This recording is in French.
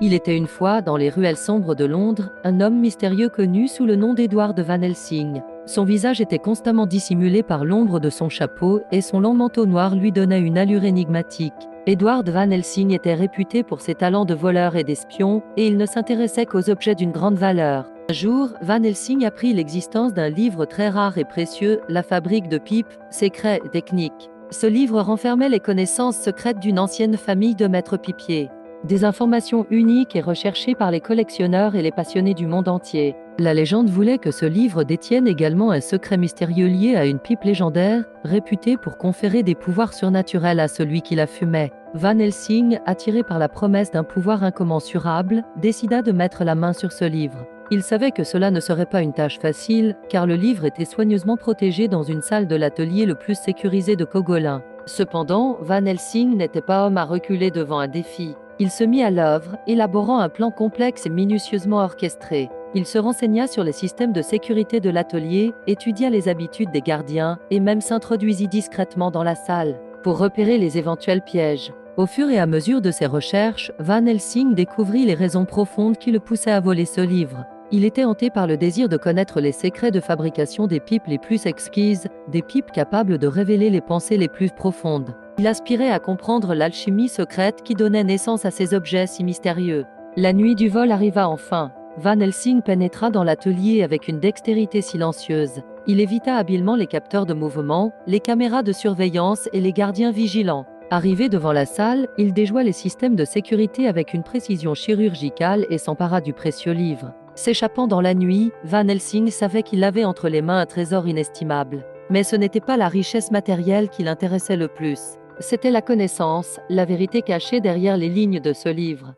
Il était une fois, dans les ruelles sombres de Londres, un homme mystérieux connu sous le nom d'Edward Van Helsing. Son visage était constamment dissimulé par l'ombre de son chapeau et son long manteau noir lui donnait une allure énigmatique. Edward Van Helsing était réputé pour ses talents de voleur et d'espion, et il ne s'intéressait qu'aux objets d'une grande valeur. Un jour, Van Helsing apprit l'existence d'un livre très rare et précieux, La fabrique de pipes, secrets et techniques. Ce livre renfermait les connaissances secrètes d'une ancienne famille de maîtres pipiers. Des informations uniques et recherchées par les collectionneurs et les passionnés du monde entier. La légende voulait que ce livre détienne également un secret mystérieux lié à une pipe légendaire, réputée pour conférer des pouvoirs surnaturels à celui qui la fumait. Van Helsing, attiré par la promesse d'un pouvoir incommensurable, décida de mettre la main sur ce livre. Il savait que cela ne serait pas une tâche facile, car le livre était soigneusement protégé dans une salle de l'atelier le plus sécurisé de Cogolin. Cependant, Van Helsing n'était pas homme à reculer devant un défi. Il se mit à l'œuvre, élaborant un plan complexe et minutieusement orchestré. Il se renseigna sur les systèmes de sécurité de l'atelier, étudia les habitudes des gardiens et même s'introduisit discrètement dans la salle pour repérer les éventuels pièges. Au fur et à mesure de ses recherches, Van Helsing découvrit les raisons profondes qui le poussaient à voler ce livre. Il était hanté par le désir de connaître les secrets de fabrication des pipes les plus exquises, des pipes capables de révéler les pensées les plus profondes. Il aspirait à comprendre l'alchimie secrète qui donnait naissance à ces objets si mystérieux. La nuit du vol arriva enfin. Van Helsing pénétra dans l'atelier avec une dextérité silencieuse. Il évita habilement les capteurs de mouvement, les caméras de surveillance et les gardiens vigilants. Arrivé devant la salle, il déjoua les systèmes de sécurité avec une précision chirurgicale et s'empara du précieux livre. S'échappant dans la nuit, Van Helsing savait qu'il avait entre les mains un trésor inestimable. Mais ce n'était pas la richesse matérielle qui l'intéressait le plus. C'était la connaissance, la vérité cachée derrière les lignes de ce livre.